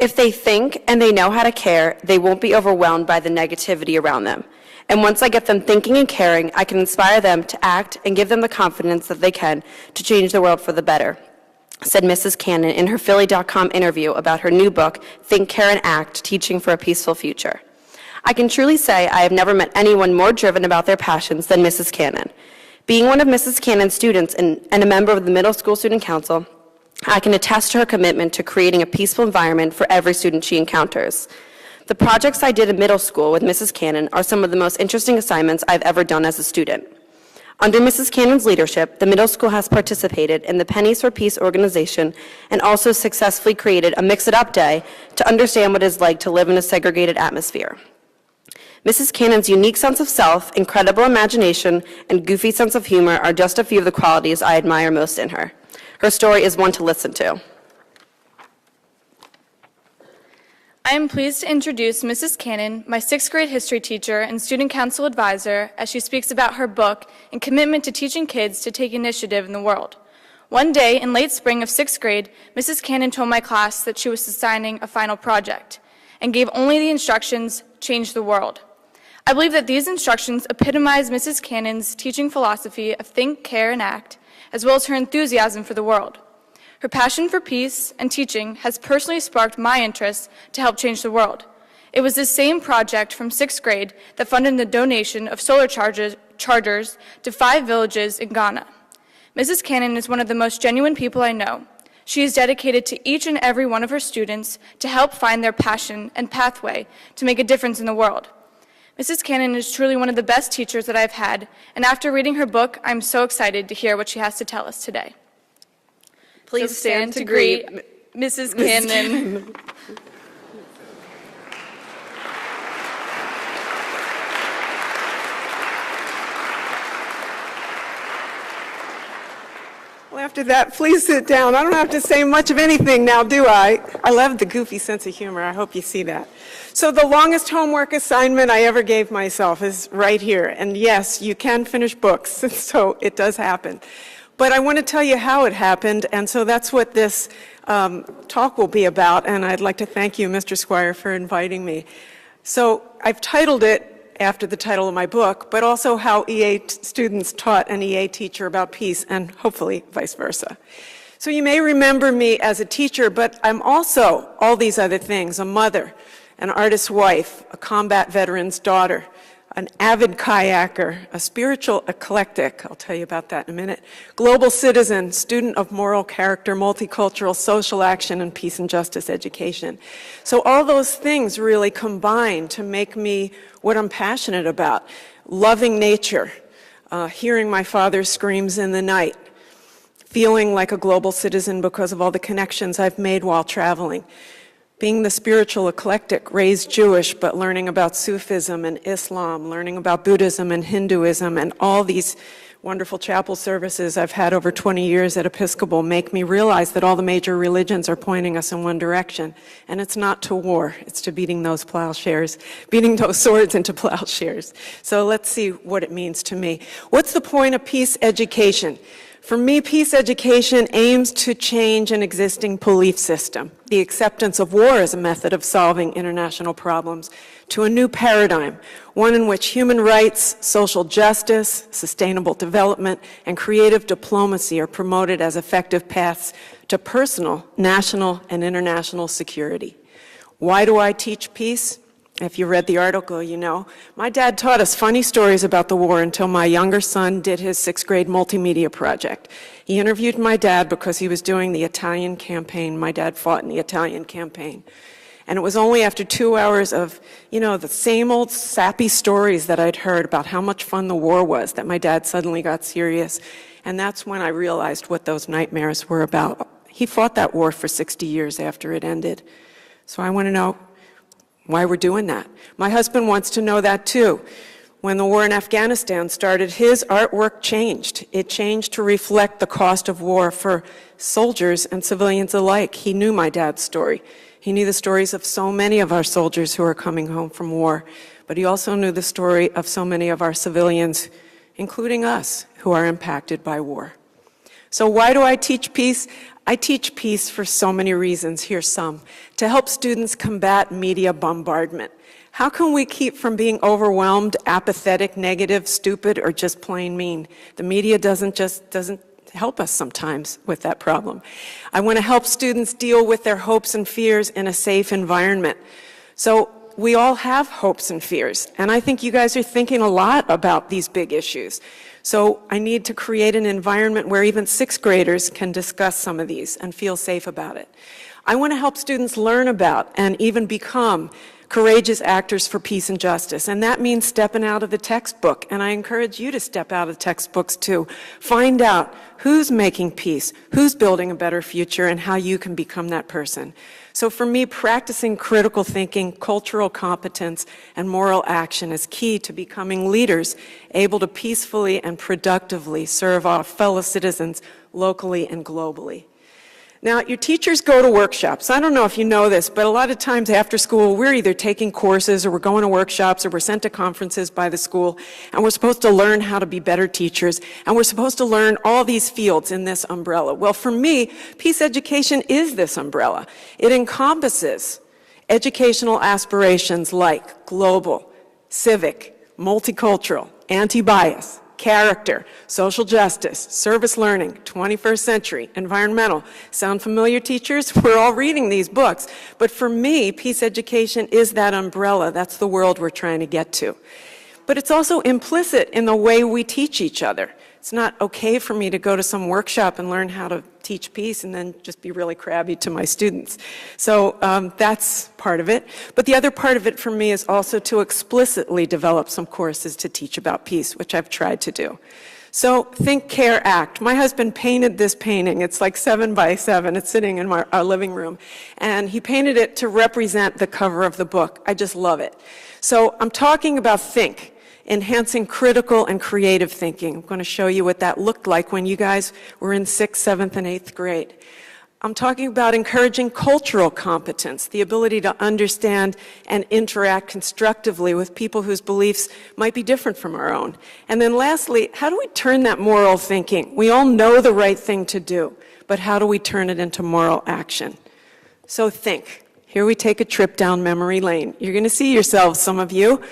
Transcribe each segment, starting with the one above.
If they think and they know how to care, they won't be overwhelmed by the negativity around them. And once I get them thinking and caring, I can inspire them to act and give them the confidence that they can to change the world for the better, said Mrs. Cannon in her Philly.com interview about her new book, Think, Care, and Act, Teaching for a Peaceful Future. I can truly say I have never met anyone more driven about their passions than Mrs. Cannon. Being one of Mrs. Cannon's students and a member of the Middle School Student Council, I can attest to her commitment to creating a peaceful environment for every student she encounters. The projects I did in middle school with Mrs. Cannon are some of the most interesting assignments I've ever done as a student. Under Mrs. Cannon's leadership, the middle school has participated in the Pennies for Peace organization and also successfully created a Mix-It-Up Day to understand what it's like to live in a segregated atmosphere. Mrs. Cannon's unique sense of self, incredible imagination, and goofy sense of humor are just a few of the qualities I admire most in her. Her story is one to listen to. I am pleased to introduce Mrs. Cannon, my 6th grade history teacher and student council advisor, as she speaks about her book and commitment to teaching kids to take initiative in the world. One day in late spring of 6th grade, Mrs. Cannon told my class that she was assigning a final project and gave only the instructions, change the world. I believe that these instructions epitomize Mrs. Cannon's teaching philosophy of think, care, and act, as well as her enthusiasm for the world. Her passion for peace and teaching has personally sparked my interest to help change the world. It was this same project from 6th grade that funded the donation of solar chargers to 5 villages in Ghana. Mrs. Cannon is one of the most genuine people I know. She is dedicated to each and every one of her students to help find their passion and pathway to make a difference in the world. Mrs. Cannon is truly one of the best teachers that I've had, and after reading her book, I'm so excited to hear what she has to tell us today. Please stand to greet Mrs. Cannon. Well, after that, please sit down. I don't have to say much of anything now, do I? I love the goofy sense of humor. I hope you see that. So the longest homework assignment I ever gave myself is right here. And yes, you can finish books, so it does happen. But I want to tell you how it happened, and so that's what this talk will be about, and I'd like to thank you, Mr. Squire, for inviting me. So I've titled it after the title of my book, but also how EA students taught an EA teacher about peace, and hopefully vice versa. So you may remember me as a teacher, but I'm also all these other things: a mother, an artist's wife, a combat veteran's daughter, an avid kayaker, a spiritual eclectic, I'll tell you about that in a minute, global citizen, student of moral character, multicultural social action, and peace and justice education. So all those things really combine to make me what I'm passionate about: loving nature, hearing my father's screams in the night, feeling like a global citizen because of all the connections I've made while traveling, being the spiritual eclectic, raised Jewish, but learning about Sufism and Islam, learning about Buddhism and Hinduism, and all these wonderful chapel services I've had over 20 years at Episcopal make me realize that all the major religions are pointing us in one direction. And it's not to war, it's to beating those plowshares, beating those swords into plowshares. So let's see what it means to me. What's the point of peace education? For me, peace education aims to change an existing belief system, the acceptance of war as a method of solving international problems, to a new paradigm, one in which human rights, social justice, sustainable development, and creative diplomacy are promoted as effective paths to personal, national, and international security. Why do I teach peace? If you read the article, you know. My dad taught us funny stories about the war until my younger son did his 6th grade multimedia project. He interviewed my dad because he was doing the Italian campaign. My dad fought in the Italian campaign. And it was only after 2 hours of, the same old sappy stories that I'd heard about how much fun the war was that my dad suddenly got serious. And that's when I realized what those nightmares were about. He fought that war for 60 years after it ended. So I want to know why we're doing that. My husband wants to know that too. When the war in Afghanistan started, his artwork changed. It changed to reflect the cost of war for soldiers and civilians alike. He knew my dad's story. He knew the stories of so many of our soldiers who are coming home from war, but he also knew the story of so many of our civilians, including us, who are impacted by war. So why do I teach peace? I teach peace for so many reasons. Here's some. To help students combat media bombardment. How can we keep from being overwhelmed, apathetic, negative, stupid, or just plain mean? The media doesn't help us sometimes with that problem. I want to help students deal with their hopes and fears in a safe environment. So we all have hopes and fears, and I think you guys are thinking a lot about these big issues. So I need to create an environment where even sixth graders can discuss some of these and feel safe about it. I want to help students learn about and even become courageous actors for peace and justice, and that means stepping out of the textbook, and I encourage you to step out of the textbooks too. Find out who's making peace, who's building a better future, and how you can become that person. So for me, practicing critical thinking, cultural competence, and moral action is key to becoming leaders able to peacefully and productively serve our fellow citizens locally and globally. Now, your teachers go to workshops. I don't know if you know this, but a lot of times after school, we're either taking courses or we're going to workshops or we're sent to conferences by the school, and we're supposed to learn how to be better teachers, and we're supposed to learn all these fields in this umbrella. Well, for me, peace education is this umbrella. It encompasses educational aspirations like global, civic, multicultural, anti-bias, character, social justice, service learning, 21st century, environmental. Sound familiar, teachers? We're all reading these books. But for me, peace education is that umbrella. That's the world we're trying to get to. But it's also implicit in the way we teach each other. It's not okay for me to go to some workshop and learn how to teach peace and then just be really crabby to my students. So that's part of it. But the other part of it for me is also to explicitly develop some courses to teach about peace, which I've tried to do. So think, care, act. My husband painted this painting. It's like 7 by 7. It's sitting in our living room. And he painted it to represent the cover of the book. I just love it. So I'm talking about think. Enhancing critical and creative thinking. I'm going to show you what that looked like when you guys were in 6th, 7th, and 8th grade. I'm talking about encouraging cultural competence, the ability to understand and interact constructively with people whose beliefs might be different from our own. And then lastly, how do we turn that moral thinking? We all know the right thing to do, but how do we turn it into moral action? So think. Here we take a trip down memory lane. You're going to see yourselves, some of you.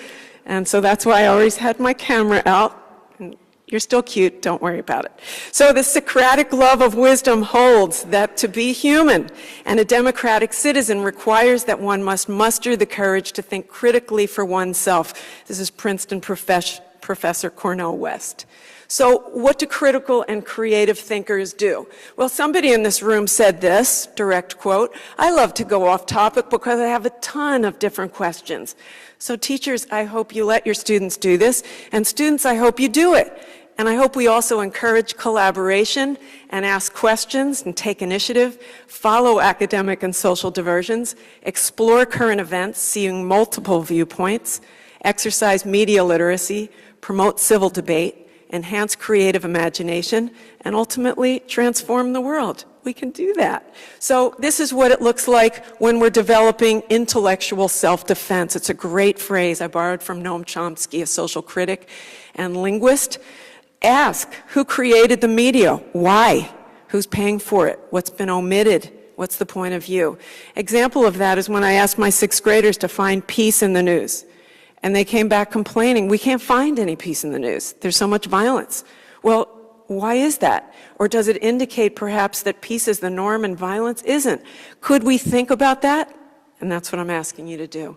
And so that's why I always had my camera out. And you're still cute, don't worry about it. So the Socratic love of wisdom holds that to be human and a democratic citizen requires that one must muster the courage to think critically for oneself. This is Princeton Professor Cornel West. So what do critical and creative thinkers do? Well, somebody in this room said this, direct quote, "I love to go off topic because I have a ton of different questions." So teachers, I hope you let your students do this, and students, I hope you do it. And I hope we also encourage collaboration and ask questions and take initiative, follow academic and social diversions, explore current events, seeing multiple viewpoints, exercise media literacy, promote civil debate, enhance creative imagination, and ultimately transform the world. We can do that. So this is what it looks like when we're developing intellectual self-defense. It's a great phrase I borrowed from Noam Chomsky, a social critic and linguist. Ask, who created the media? Why? Who's paying for it? What's been omitted? What's the point of view? Example of that is when I asked my 6th graders to find peace in the news. And they came back complaining, we can't find any peace in the news. There's so much violence. Well, why is that? Or does it indicate perhaps that peace is the norm and violence isn't? Could we think about that? And that's what I'm asking you to do.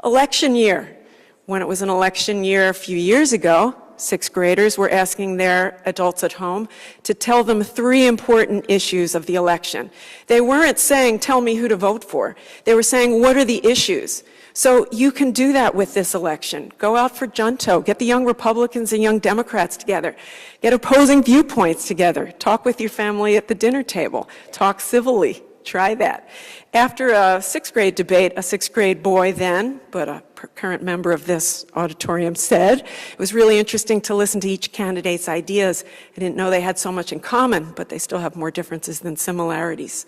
Election year. When it was an election year a few years ago, 6th graders were asking their adults at home to tell them 3 important issues of the election. They weren't saying, tell me who to vote for. They were saying, what are the issues? So you can do that with this election. Go out for Junto. Get the young Republicans and young Democrats together. Get opposing viewpoints together. Talk with your family at the dinner table. Talk civilly. Try that. After a 6th grade debate, a 6th grade boy then, but a current member of this auditorium said, it was really interesting to listen to each candidate's ideas. I didn't know they had so much in common, but they still have more differences than similarities.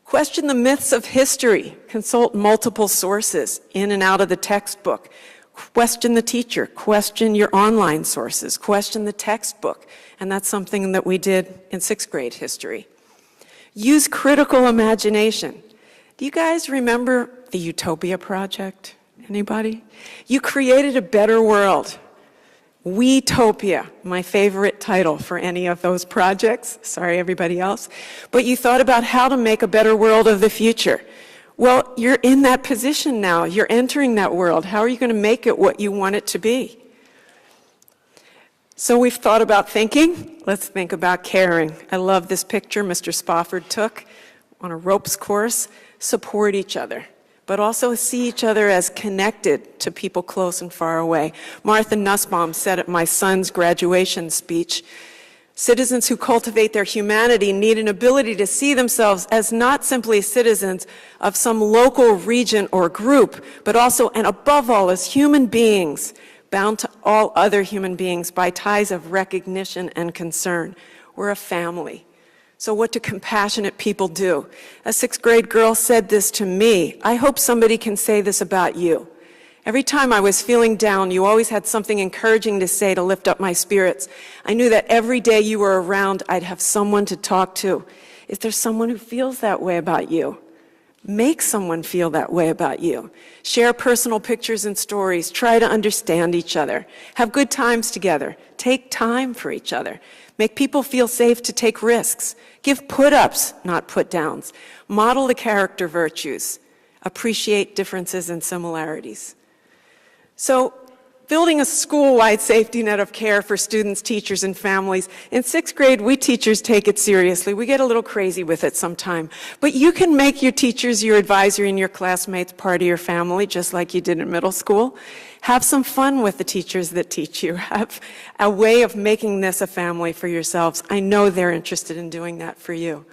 Question the myths of history. Consult multiple sources in and out of the textbook. Question the teacher. Question your online sources. Question the textbook. And that's something that we did in 6th grade history. Use critical imagination. Do you guys remember the Utopia Project? Anybody? You created a better world. We-topia, my favorite title for any of those projects. Sorry, everybody else. But you thought about how to make a better world of the future. Well, you're in that position now. You're entering that world. How are you going to make it what you want it to be? So we've thought about thinking. Let's think about caring. I love this picture Mr. Spofford took on a ropes course. Support each other, but also see each other as connected to people close and far away. Martha Nussbaum said at my son's graduation speech, citizens who cultivate their humanity need an ability to see themselves as not simply citizens of some local region or group, but also and above all as human beings bound to all other human beings by ties of recognition and concern. We're a family. So what do compassionate people do? A sixth grade girl said this to me. I hope somebody can say this about you. Every time I was feeling down, you always had something encouraging to say to lift up my spirits. I knew that every day you were around, I'd have someone to talk to. Is there someone who feels that way about you? Make someone feel that way about you. Share personal pictures and stories. Try to understand each other. Have good times together. Take time for each other. Make people feel safe to take risks. Give put-ups, not put-downs. Model the character virtues. Appreciate differences and similarities. So, building a school-wide safety net of care for students, teachers, and families. In sixth grade, we teachers take it seriously. We get a little crazy with it sometime. But you can make your teachers, your advisor, and your classmates part of your family, just like you did in middle school. Have some fun with the teachers that teach you. Have a way of making this a family for yourselves. I know they're interested in doing that for you.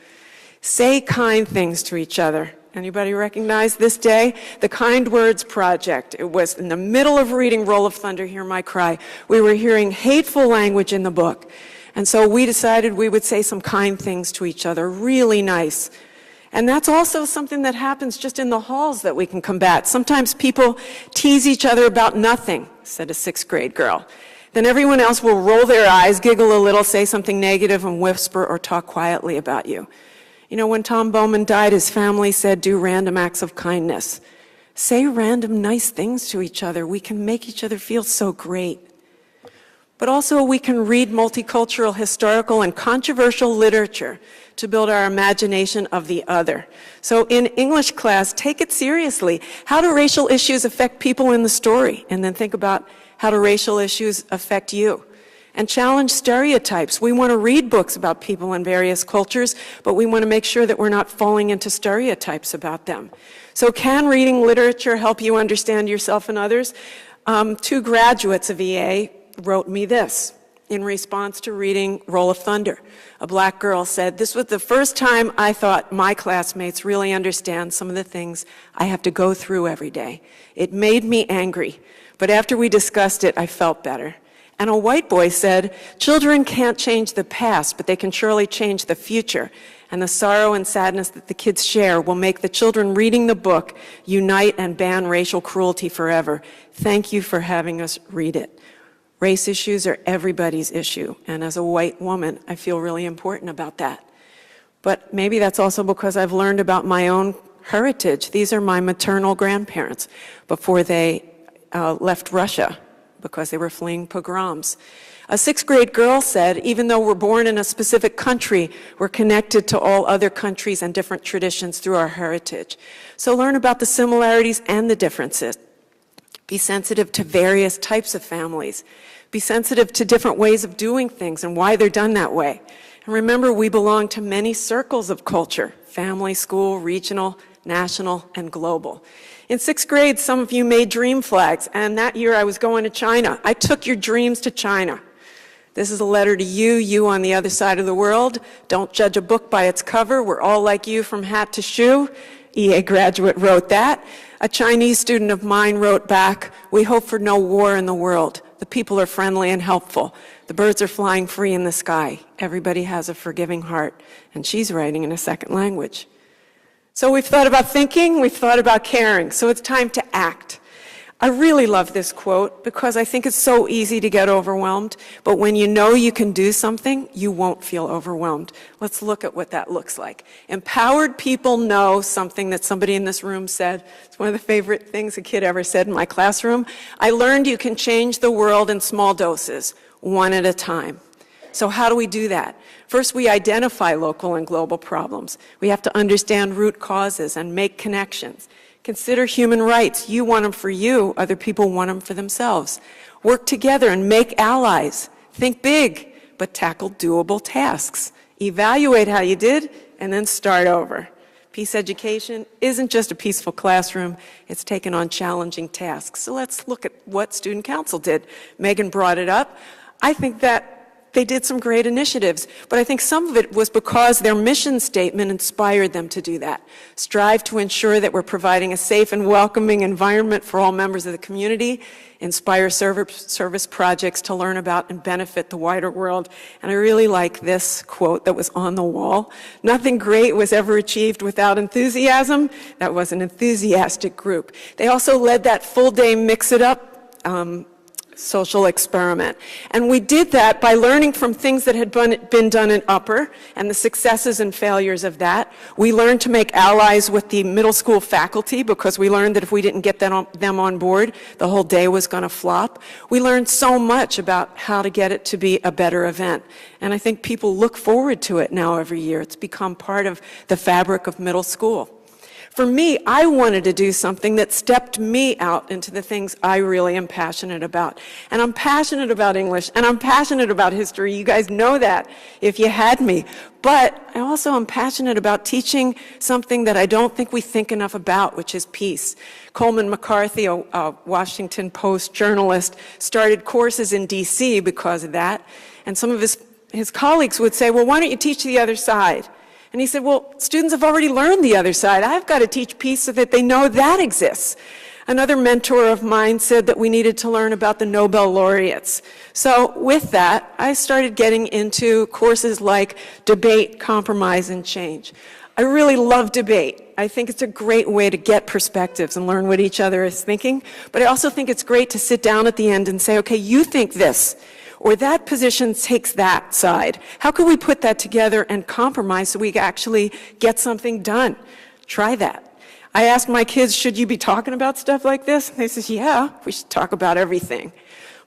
Say kind things to each other. Anybody recognize this day? The Kind Words Project. It was in the middle of reading Roll of Thunder, Hear My Cry. We were hearing hateful language in the book. And so we decided we would say some kind things to each other, really nice. And that's also something that happens just in the halls that we can combat. Sometimes people tease each other about nothing, said a sixth grade girl. Then everyone else will roll their eyes, giggle a little, say something negative, and whisper or talk quietly about you. You know, when Tom Bowman died, his family said, do random acts of kindness. Say random nice things to each other. We can make each other feel so great. But also we can read multicultural, historical, and controversial literature to build our imagination of the other. So in English class, take it seriously. How do racial issues affect people in the story? And then think about how do racial issues affect you? And challenge stereotypes. We want to read books about people in various cultures, but we want to make sure that we're not falling into stereotypes about them. So can reading literature help you understand yourself and others? 2 graduates of EA wrote me this in response to reading Roll of Thunder. A black girl said, this was the first time I thought my classmates really understand some of the things I have to go through every day. It made me angry, but after we discussed it, I felt better. And a white boy said, children can't change the past, but they can surely change the future. And the sorrow and sadness that the kids share will make the children reading the book unite and ban racial cruelty forever. Thank you for having us read it. Race issues are everybody's issue, and as a white woman, I feel really important about that. But maybe that's also because I've learned about my own heritage. These are my maternal grandparents before they left Russia, because they were fleeing pogroms. A 6th grade girl said, even though we're born in a specific country, we're connected to all other countries and different traditions through our heritage. So learn about the similarities and the differences. Be sensitive to various types of families. Be sensitive to different ways of doing things and why they're done that way. And remember, we belong to many circles of culture: family, school, regional, national, and global. In 6th grade, some of you made dream flags, and that year I was going to China. I took your dreams to China. This is a letter to you, you on the other side of the world. Don't judge a book by its cover. We're all like you from hat to shoe. EA graduate wrote that. A Chinese student of mine wrote back, we hope for no war in the world. The people are friendly and helpful. The birds are flying free in the sky. Everybody has a forgiving heart. And she's writing in a second language. So we've thought about thinking, we've thought about caring, so it's time to act. I really love this quote because I think it's so easy to get overwhelmed, but when you know you can do something, you won't feel overwhelmed. Let's look at what that looks like. Empowered people know something that somebody in this room said. It's one of the favorite things a kid ever said in my classroom. I learned you can change the world in small doses, one at a time. So how do we do that? First, we identify local and global problems. We have to understand root causes and make connections. Consider human rights. You want them for you, other people want them for themselves. Work together and make allies. Think big, but tackle doable tasks. Evaluate how you did, and then start over. Peace education isn't just a peaceful classroom, it's taken on challenging tasks. So let's look at what Student Council did. Megan brought it up. I think that they did some great initiatives, but I think some of it was because their mission statement inspired them to do that. Strive to ensure that we're providing a safe and welcoming environment for all members of the community, inspire service projects to learn about and benefit the wider world. And I really like this quote that was on the wall. Nothing great was ever achieved without enthusiasm. That was an enthusiastic group. They also led that full-day mix-it-up social experiment. And we did that by learning from things that had been done in upper and the successes and failures of that. We learned to make allies with the middle school faculty because we learned that if we didn't get them on board, the whole day was going to flop. We learned so much about how to get it to be a better event. And I think people look forward to it now every year. It's become part of the fabric of middle school. For me, I wanted to do something that stepped me out into the things I really am passionate about. And I'm passionate about English, and I'm passionate about history. You guys know that if you had me. But I also am passionate about teaching something that I don't think we think enough about, which is peace. Coleman McCarthy, a Washington Post journalist, started courses in D.C. because of that. And some of his colleagues would say, well, why don't you teach the other side? And he said, well, students have already learned the other side. I've got to teach peace so that they know that exists. Another mentor of mine said that we needed to learn about the Nobel laureates. So with that, I started getting into courses like debate, compromise, and change. I really love debate. I think it's a great way to get perspectives and learn what each other is thinking. But I also think it's great to sit down at the end and say, okay, you think this. Or that position takes that side. How can we put that together and compromise so we actually get something done? Try that. I asked my kids, should you be talking about stuff like this? And they said, yeah, we should talk about everything.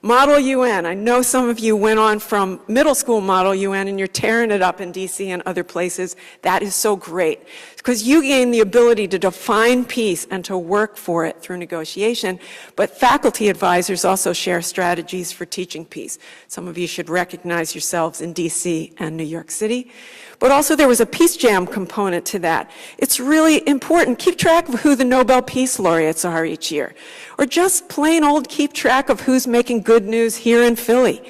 Model UN. I know some of you went on from middle school Model UN and you're tearing it up in DC and other places. That is so great because you gain the ability to define peace and to work for it through negotiation. But faculty advisors also share strategies for teaching peace. Some of you should recognize yourselves in DC and New York City. But also there was a Peace Jam component to that. It's really important. Keep track of who the Nobel Peace Laureates are each year. Or just plain old keep track of who's making good news here in Philly.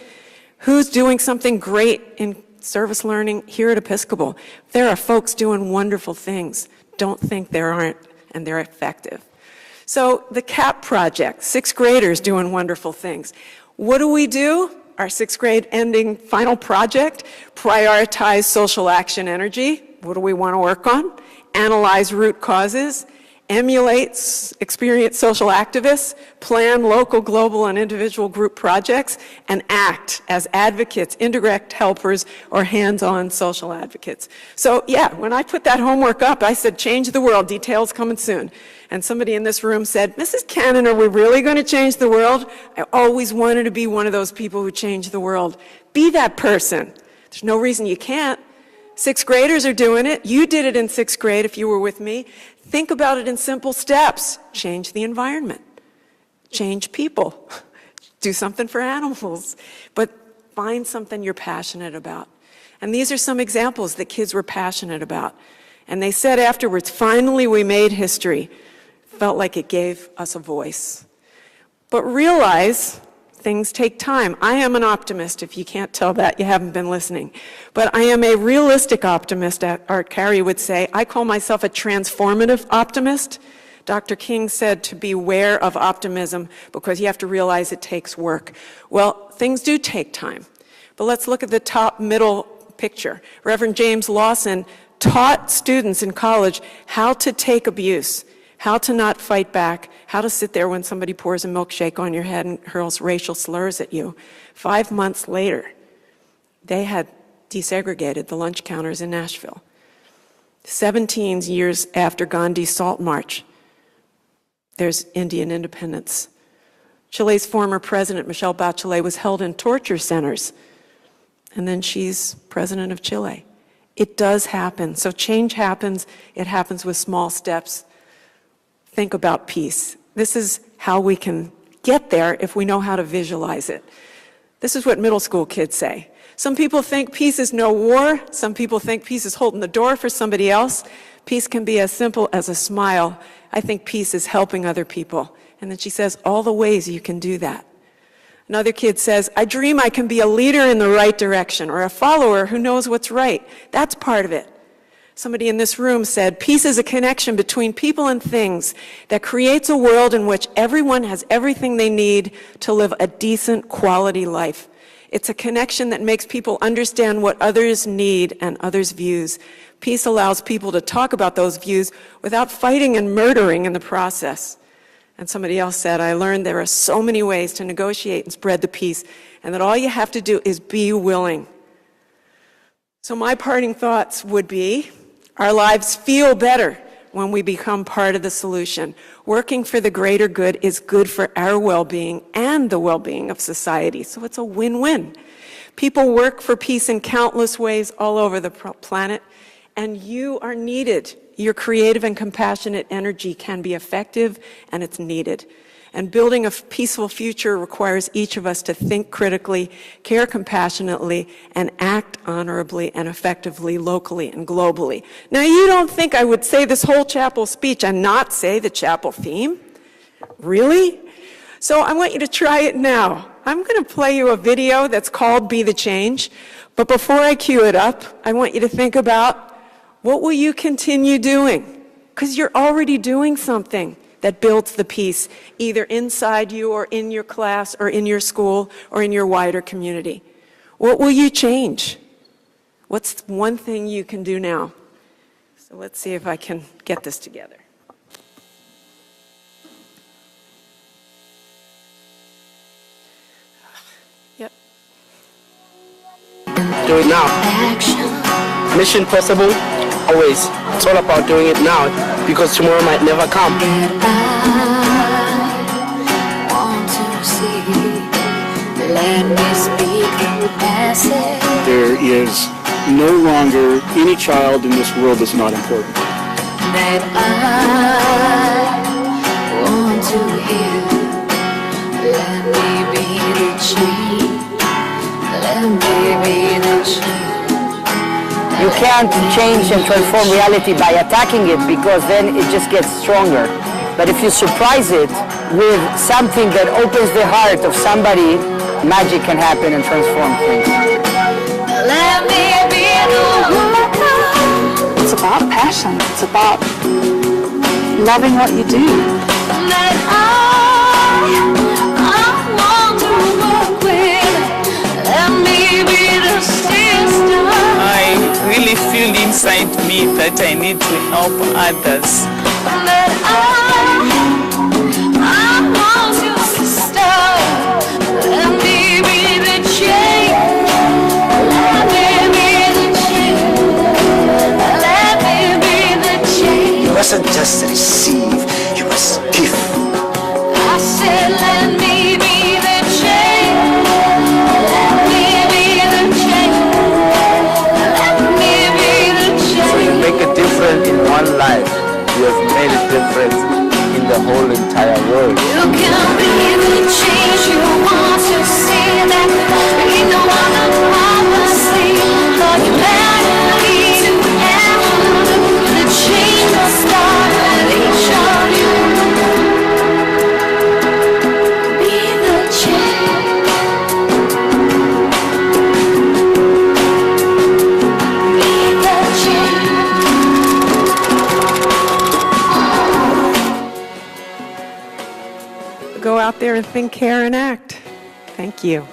Who's doing something great in service learning here at Episcopal. There are folks doing wonderful things. Don't think there aren't, and they're effective. So the CAP project, 6th graders doing wonderful things. What do? Our 6th grade ending final project, prioritize social action energy. What do we want to work on? Analyze root causes, emulate experienced social activists, plan local, global, and individual group projects, and act as advocates, indirect helpers, or hands-on social advocates. So yeah, when I put that homework up, I said, change the world, details coming soon. And somebody in this room said, Mrs. Cannon, are we really going to change the world? I always wanted to be one of those people who change the world. Be that person. There's no reason you can't. 6th graders are doing it. You did it in 6th grade if you were with me. Think about it in simple steps. Change the environment. Change people. Do something for animals. But find something you're passionate about. And these are some examples that kids were passionate about. And they said afterwards, finally we made history. Felt like it gave us a voice. But realize things take time. I am an optimist. If you can't tell that, you haven't been listening. But I am a realistic optimist, Art Carey would say. I call myself a transformative optimist. Dr. King said to beware of optimism because you have to realize it takes work. Well, things do take time. But let's look at the top middle picture. Reverend James Lawson taught students in college how to take abuse, how to not fight back, how to sit there when somebody pours a milkshake on your head and hurls racial slurs at you. 5 months later, they had desegregated the lunch counters in Nashville. 17 years after Gandhi's Salt March, there's Indian independence. Chile's former president, Michelle Bachelet, was held in torture centers, and then she's president of Chile. It does happen. So change happens. It happens with small steps. Think about peace. This is how we can get there if we know how to visualize it. This is what middle school kids say. Some people think peace is no war. Some people think peace is holding the door for somebody else. Peace can be as simple as a smile. I think peace is helping other people. And then she says, all the ways you can do that. Another kid says, I dream I can be a leader in the right direction, or a follower who knows what's right. That's part of it. Somebody in this room said, peace is a connection between people and things that creates a world in which everyone has everything they need to live a decent, quality life. It's a connection that makes people understand what others need and others' views. Peace allows people to talk about those views without fighting and murdering in the process. And somebody else said, I learned there are so many ways to negotiate and spread the peace, and that all you have to do is be willing. So my parting thoughts would be, our lives feel better when we become part of the solution. Working for the greater good is good for our well-being and the well-being of society. So it's a win-win. People work for peace in countless ways all over the planet, and you are needed. Your creative and compassionate energy can be effective, and it's needed. And building a peaceful future requires each of us to think critically, care compassionately, and act honorably and effectively locally and globally. Now, you don't think I would say this whole chapel speech and not say the chapel theme? Really? So I want you to try it now. I'm going to play you a video that's called Be the Change. But before I cue it up, I want you to think about, what will you continue doing? Because you're already doing something that builds the peace, either inside you or in your class or in your school or in your wider community. What will you change? What's one thing you can do now? So let's see if I can get this together. Yep. Do it now. Mission possible, always. It's all about doing it now, because tomorrow might never come. There is no longer any child in this world that's not important. That I want to hear. Let me be the change. Let me be the change. You can't change and transform reality by attacking it, because then it just gets stronger. But if you surprise it with something that opens the heart of somebody, magic can happen and transform things. Let me be the one. It's about passion. It's about loving what you do. That I want to work with. Let me be the sister. I really feel inside me that I need to help others. That I want to sister. Let me be the change. Let me be the change. Let me be the change. You mustn't just receive, you must give. I said, let me be the change. Let me be the change. Let me be the change. So you make a difference in one life, you have made a difference in the whole entire world. You can be the change you want to see. That ain't no other prophecy for humanity to have. The change will start with each of you. Be the change. Be the change. Go out there and think, care, and act. Thank you.